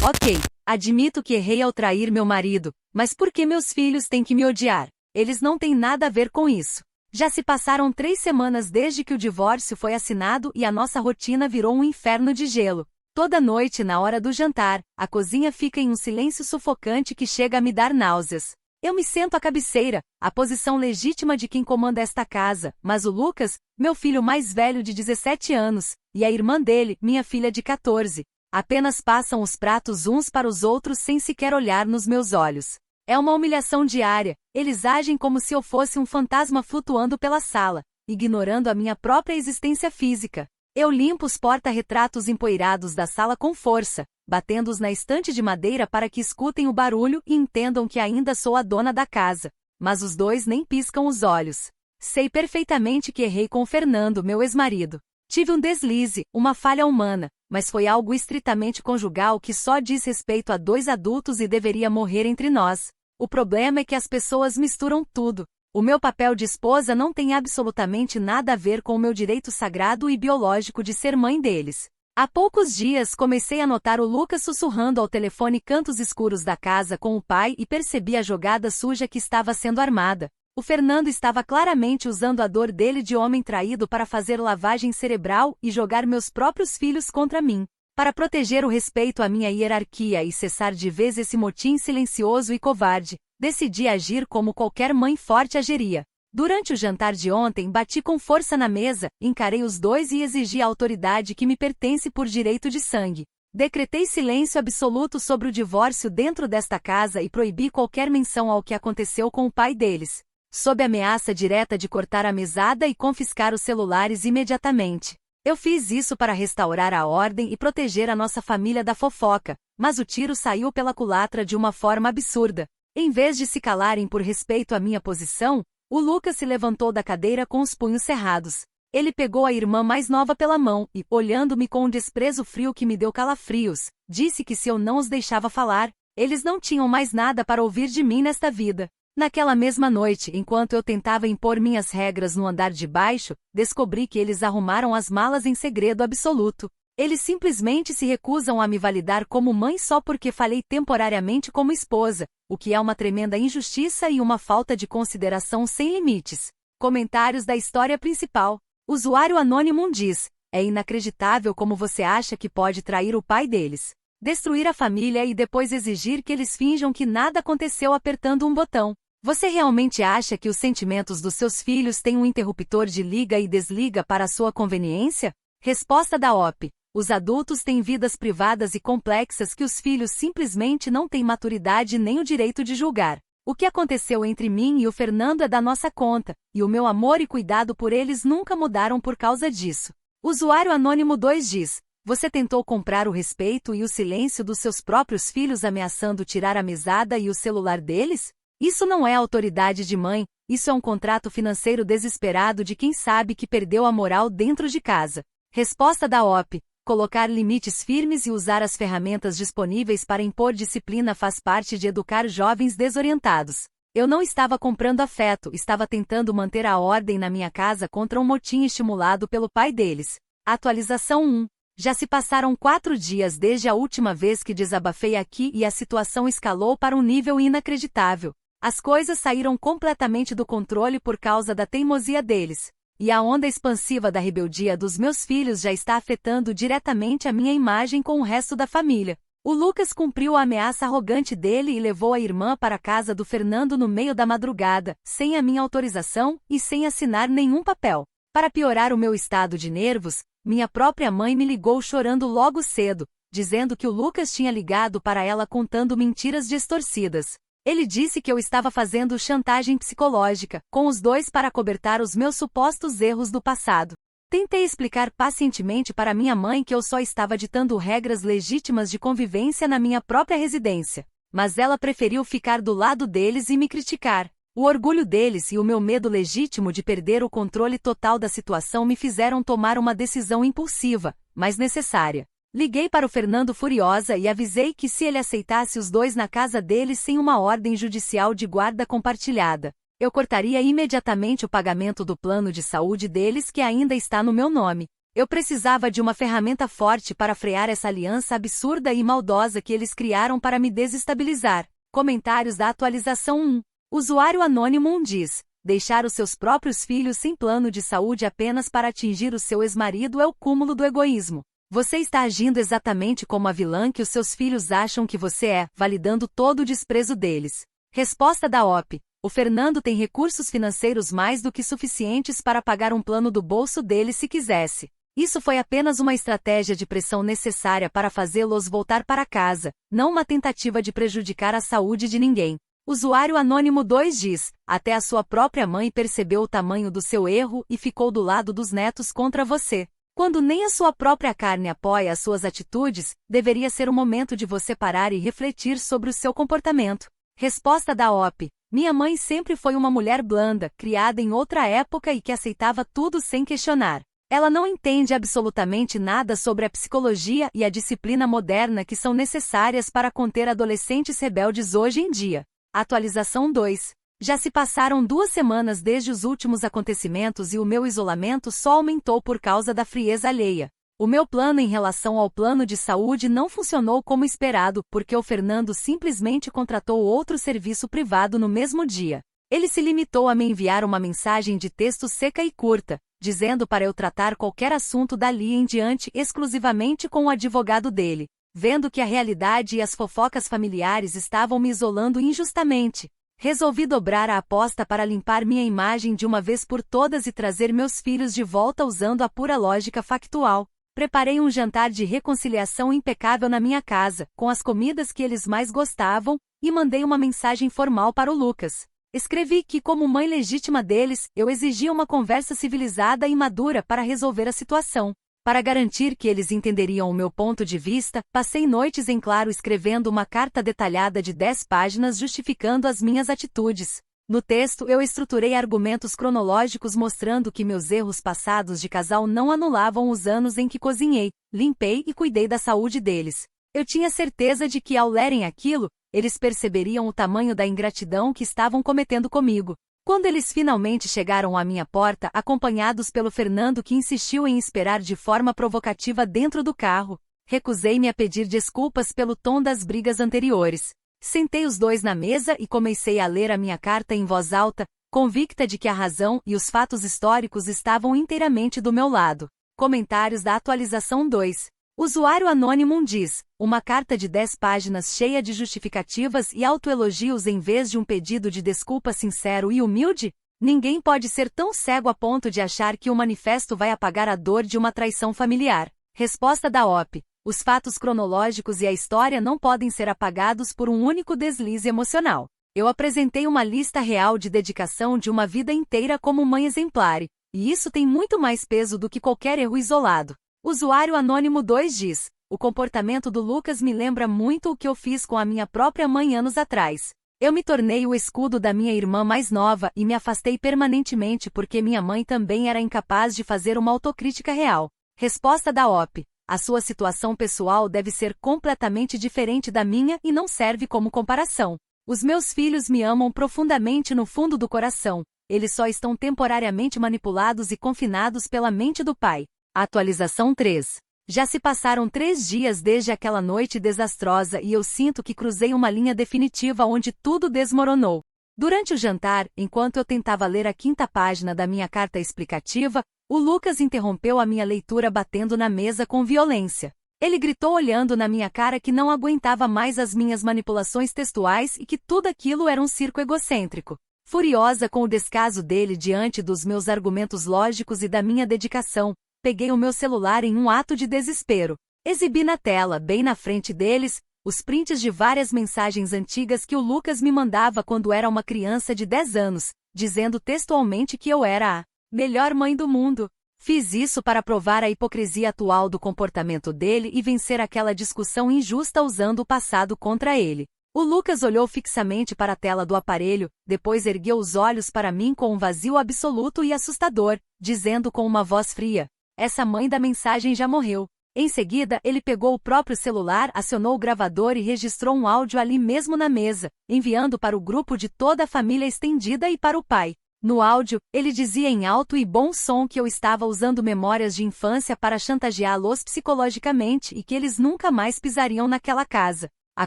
Ok, admito que errei ao trair meu marido, mas por que meus filhos têm que me odiar? Eles não têm nada a ver com isso. Já se passaram 3 semanas desde que o divórcio foi assinado e a nossa rotina virou um inferno de gelo. Toda noite, na hora do jantar, a cozinha fica em um silêncio sufocante que chega a me dar náuseas. Eu me sento à cabeceira, a posição legítima de quem comanda esta casa, mas o Lucas, meu filho mais velho de 17 anos, e a irmã dele, minha filha de 14, apenas passam os pratos uns para os outros sem sequer olhar nos meus olhos. É uma humilhação diária, eles agem como se eu fosse um fantasma flutuando pela sala, ignorando a minha própria existência física. Eu limpo os porta-retratos empoeirados da sala com força, batendo-os na estante de madeira para que escutem o barulho e entendam que ainda sou a dona da casa. Mas os dois nem piscam os olhos. Sei perfeitamente que errei com o Fernando, meu ex-marido. Tive um deslize, uma falha humana, mas foi algo estritamente conjugal que só diz respeito a 2 adultos e deveria morrer entre nós. O problema é que as pessoas misturam tudo. O meu papel de esposa não tem absolutamente nada a ver com o meu direito sagrado e biológico de ser mãe deles. Há poucos dias comecei a notar o Lucas sussurrando ao telefone cantos escuros da casa com o pai e percebi a jogada suja que estava sendo armada. O Fernando estava claramente usando a dor dele de homem traído para fazer lavagem cerebral e jogar meus próprios filhos contra mim. Para proteger o respeito à minha hierarquia e cessar de vez esse motim silencioso e covarde, decidi agir como qualquer mãe forte agiria. Durante o jantar de ontem bati com força na mesa, encarei os dois e exigi a autoridade que me pertence por direito de sangue. Decretei silêncio absoluto sobre o divórcio dentro desta casa e proibi qualquer menção ao que aconteceu com o pai deles, sob ameaça direta de cortar a mesada e confiscar os celulares imediatamente. Eu fiz isso para restaurar a ordem e proteger a nossa família da fofoca, mas o tiro saiu pela culatra de uma forma absurda. Em vez de se calarem por respeito à minha posição, o Lucas se levantou da cadeira com os punhos cerrados. Ele pegou a irmã mais nova pela mão e, olhando-me com um desprezo frio que me deu calafrios, disse que se eu não os deixava falar, eles não tinham mais nada para ouvir de mim nesta vida. Naquela mesma noite, enquanto eu tentava impor minhas regras no andar de baixo, descobri que eles arrumaram as malas em segredo absoluto. Eles simplesmente se recusam a me validar como mãe só porque falhei temporariamente como esposa, o que é uma tremenda injustiça e uma falta de consideração sem limites. Comentários da história principal. Usuário anônimo diz: é inacreditável como você acha que pode trair o pai deles, destruir a família e depois exigir que eles finjam que nada aconteceu apertando um botão. Você realmente acha que os sentimentos dos seus filhos têm um interruptor de liga e desliga para a sua conveniência? Resposta da OP. Os adultos têm vidas privadas e complexas que os filhos simplesmente não têm maturidade nem o direito de julgar. O que aconteceu entre mim e o Fernando é da nossa conta, e o meu amor e cuidado por eles nunca mudaram por causa disso. Usuário anônimo 2 diz: você tentou comprar o respeito e o silêncio dos seus próprios filhos ameaçando tirar a mesada e o celular deles? Isso não é autoridade de mãe, isso é um contrato financeiro desesperado de quem sabe que perdeu a moral dentro de casa. Resposta da OP. Colocar limites firmes e usar as ferramentas disponíveis para impor disciplina faz parte de educar jovens desorientados. Eu não estava comprando afeto, estava tentando manter a ordem na minha casa contra um motim estimulado pelo pai deles. Atualização 1. Já se passaram 4 dias desde a última vez que desabafei aqui e a situação escalou para um nível inacreditável. As coisas saíram completamente do controle por causa da teimosia deles. E a onda expansiva da rebeldia dos meus filhos já está afetando diretamente a minha imagem com o resto da família. O Lucas cumpriu a ameaça arrogante dele e levou a irmã para a casa do Fernando no meio da madrugada, sem a minha autorização e sem assinar nenhum papel. Para piorar o meu estado de nervos, minha própria mãe me ligou chorando logo cedo, dizendo que o Lucas tinha ligado para ela contando mentiras distorcidas. Ele disse que eu estava fazendo chantagem psicológica, com os dois para acobertar os meus supostos erros do passado. Tentei explicar pacientemente para minha mãe que eu só estava ditando regras legítimas de convivência na minha própria residência, mas ela preferiu ficar do lado deles e me criticar. O orgulho deles e o meu medo legítimo de perder o controle total da situação me fizeram tomar uma decisão impulsiva, mas necessária. Liguei para o Fernando furiosa e avisei que se ele aceitasse os dois na casa dele sem uma ordem judicial de guarda compartilhada, eu cortaria imediatamente o pagamento do plano de saúde deles que ainda está no meu nome. Eu precisava de uma ferramenta forte para frear essa aliança absurda e maldosa que eles criaram para me desestabilizar. Comentários da atualização 1. Usuário Anônimo 1 diz: deixar os seus próprios filhos sem plano de saúde apenas para atingir o seu ex-marido é o cúmulo do egoísmo. Você está agindo exatamente como a vilã que os seus filhos acham que você é, validando todo o desprezo deles. Resposta da OP. O Fernando tem recursos financeiros mais do que suficientes para pagar um plano do bolso dele se quisesse. Isso foi apenas uma estratégia de pressão necessária para fazê-los voltar para casa, não uma tentativa de prejudicar a saúde de ninguém. Usuário Anônimo 2 diz: até a sua própria mãe percebeu o tamanho do seu erro e ficou do lado dos netos contra você. Quando nem a sua própria carne apoia as suas atitudes, deveria ser o momento de você parar e refletir sobre o seu comportamento. Resposta da OP. Minha mãe sempre foi uma mulher blanda, criada em outra época e que aceitava tudo sem questionar. Ela não entende absolutamente nada sobre a psicologia e a disciplina moderna que são necessárias para conter adolescentes rebeldes hoje em dia. Atualização 2. Já se passaram 2 semanas desde os últimos acontecimentos e o meu isolamento só aumentou por causa da frieza alheia. O meu plano em relação ao plano de saúde não funcionou como esperado porque o Fernando simplesmente contratou outro serviço privado no mesmo dia. Ele se limitou a me enviar uma mensagem de texto seca e curta, dizendo para eu tratar qualquer assunto dali em diante exclusivamente com o advogado dele. Vendo que a realidade e as fofocas familiares estavam me isolando injustamente, resolvi dobrar a aposta para limpar minha imagem de uma vez por todas e trazer meus filhos de volta usando a pura lógica factual. Preparei um jantar de reconciliação impecável na minha casa, com as comidas que eles mais gostavam, e mandei uma mensagem formal para o Lucas. Escrevi que, como mãe legítima deles, eu exigia uma conversa civilizada e madura para resolver a situação. Para garantir que eles entenderiam o meu ponto de vista, passei noites em claro escrevendo uma carta detalhada de 10 páginas justificando as minhas atitudes. No texto, eu estruturei argumentos cronológicos mostrando que meus erros passados de casal não anulavam os anos em que cozinhei, limpei e cuidei da saúde deles. Eu tinha certeza de que, ao lerem aquilo, eles perceberiam o tamanho da ingratidão que estavam cometendo comigo. Quando eles finalmente chegaram à minha porta, acompanhados pelo Fernando que insistiu em esperar de forma provocativa dentro do carro, recusei-me a pedir desculpas pelo tom das brigas anteriores. Sentei os dois na mesa e comecei a ler a minha carta em voz alta, convicta de que a razão e os fatos históricos estavam inteiramente do meu lado. Comentários da atualização 2. Usuário Anônimo diz: uma carta de 10 páginas cheia de justificativas e autoelogios em vez de um pedido de desculpa sincero e humilde? Ninguém pode ser tão cego a ponto de achar que o manifesto vai apagar a dor de uma traição familiar. Resposta da OP. Os fatos cronológicos e a história não podem ser apagados por um único deslize emocional. Eu apresentei uma lista real de dedicação de uma vida inteira como mãe exemplar, e isso tem muito mais peso do que qualquer erro isolado. Usuário Anônimo 2 diz: o comportamento do Lucas me lembra muito o que eu fiz com a minha própria mãe anos atrás. Eu me tornei o escudo da minha irmã mais nova e me afastei permanentemente porque minha mãe também era incapaz de fazer uma autocrítica real. Resposta da OP. A sua situação pessoal deve ser completamente diferente da minha e não serve como comparação. Os meus filhos me amam profundamente no fundo do coração. Eles só estão temporariamente manipulados e confinados pela mente do pai. Atualização 3. Já se passaram 3 dias desde aquela noite desastrosa e eu sinto que cruzei uma linha definitiva onde tudo desmoronou. Durante o jantar, enquanto eu tentava ler a 5ª página da minha carta explicativa, o Lucas interrompeu a minha leitura batendo na mesa com violência. Ele gritou olhando na minha cara que não aguentava mais as minhas manipulações textuais e que tudo aquilo era um circo egocêntrico. Furiosa com o descaso dele diante dos meus argumentos lógicos e da minha dedicação, peguei o meu celular em um ato de desespero. Exibi na tela, bem na frente deles, os prints de várias mensagens antigas que o Lucas me mandava quando era uma criança de 10 anos, dizendo textualmente que eu era a melhor mãe do mundo. Fiz isso para provar a hipocrisia atual do comportamento dele e vencer aquela discussão injusta usando o passado contra ele. O Lucas olhou fixamente para a tela do aparelho, depois ergueu os olhos para mim com um vazio absoluto e assustador, dizendo com uma voz fria: essa mãe da mensagem já morreu. Em seguida, ele pegou o próprio celular, acionou o gravador e registrou um áudio ali mesmo na mesa, enviando para o grupo de toda a família estendida e para o pai. No áudio, ele dizia em alto e bom som que eu estava usando memórias de infância para chantageá-los psicologicamente e que eles nunca mais pisariam naquela casa. A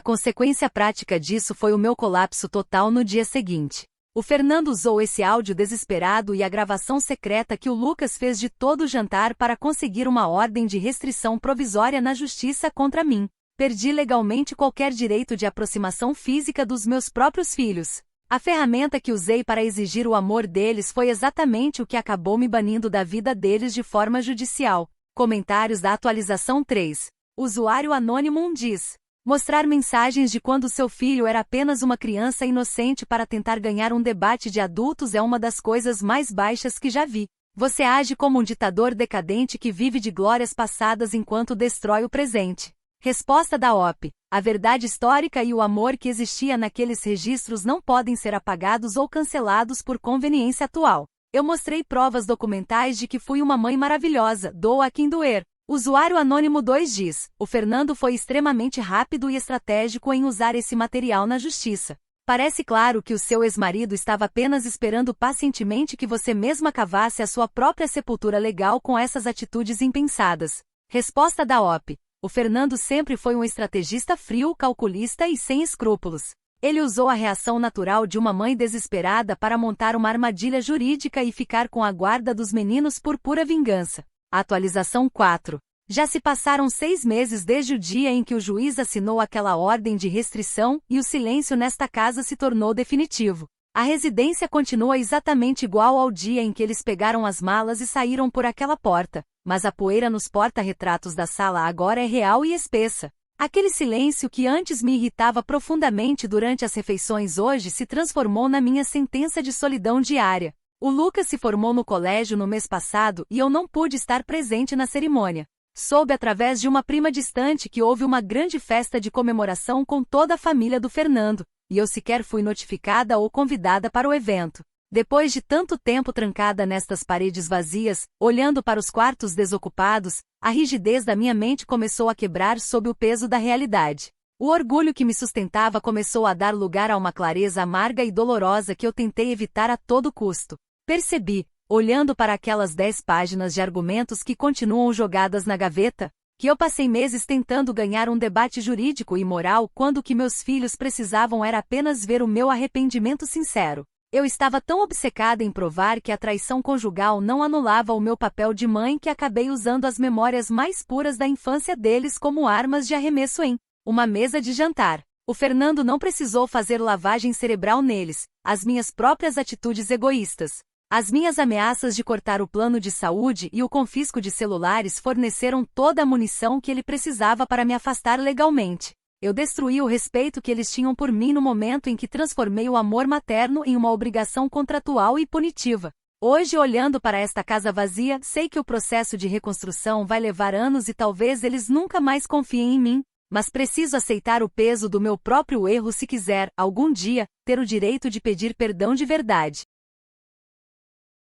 consequência prática disso foi o meu colapso total no dia seguinte. O Fernando usou esse áudio desesperado e a gravação secreta que o Lucas fez de todo o jantar para conseguir uma ordem de restrição provisória na justiça contra mim. Perdi legalmente qualquer direito de aproximação física dos meus próprios filhos. A ferramenta que usei para exigir o amor deles foi exatamente o que acabou me banindo da vida deles de forma judicial. Comentários da atualização 3. Usuário Anônimo diz: mostrar mensagens de quando seu filho era apenas uma criança inocente para tentar ganhar um debate de adultos é uma das coisas mais baixas que já vi. Você age como um ditador decadente que vive de glórias passadas enquanto destrói o presente. Resposta da OP. A verdade histórica e o amor que existia naqueles registros não podem ser apagados ou cancelados por conveniência atual. Eu mostrei provas documentais de que fui uma mãe maravilhosa, doa a quem doer. Usuário Anônimo 2 diz: o Fernando foi extremamente rápido e estratégico em usar esse material na justiça. Parece claro que o seu ex-marido estava apenas esperando pacientemente que você mesma cavasse a sua própria sepultura legal com essas atitudes impensadas. Resposta da OP. O Fernando sempre foi um estrategista frio, calculista e sem escrúpulos. Ele usou a reação natural de uma mãe desesperada para montar uma armadilha jurídica e ficar com a guarda dos meninos por pura vingança. Atualização 4. Já se passaram 6 meses desde o dia em que o juiz assinou aquela ordem de restrição e o silêncio nesta casa se tornou definitivo. A residência continua exatamente igual ao dia em que eles pegaram as malas e saíram por aquela porta, mas a poeira nos porta-retratos da sala agora é real e espessa. Aquele silêncio que antes me irritava profundamente durante as refeições hoje se transformou na minha sentença de solidão diária. O Lucas se formou no colégio no mês passado e eu não pude estar presente na cerimônia. Soube através de uma prima distante que houve uma grande festa de comemoração com toda a família do Fernando, e eu sequer fui notificada ou convidada para o evento. Depois de tanto tempo trancada nestas paredes vazias, olhando para os quartos desocupados, a rigidez da minha mente começou a quebrar sob o peso da realidade. O orgulho que me sustentava começou a dar lugar a uma clareza amarga e dolorosa que eu tentei evitar a todo custo. Percebi, olhando para aquelas 10 páginas de argumentos que continuam jogadas na gaveta, que eu passei meses tentando ganhar um debate jurídico e moral quando o que meus filhos precisavam era apenas ver o meu arrependimento sincero. Eu estava tão obcecada em provar que a traição conjugal não anulava o meu papel de mãe que acabei usando as memórias mais puras da infância deles como armas de arremesso em uma mesa de jantar. O Fernando não precisou fazer lavagem cerebral neles, as minhas próprias atitudes egoístas. As minhas ameaças de cortar o plano de saúde e o confisco de celulares forneceram toda a munição que ele precisava para me afastar legalmente. Eu destruí o respeito que eles tinham por mim no momento em que transformei o amor materno em uma obrigação contratual e punitiva. Hoje, olhando para esta casa vazia, sei que o processo de reconstrução vai levar anos e talvez eles nunca mais confiem em mim, mas preciso aceitar o peso do meu próprio erro se quiser, algum dia, ter o direito de pedir perdão de verdade.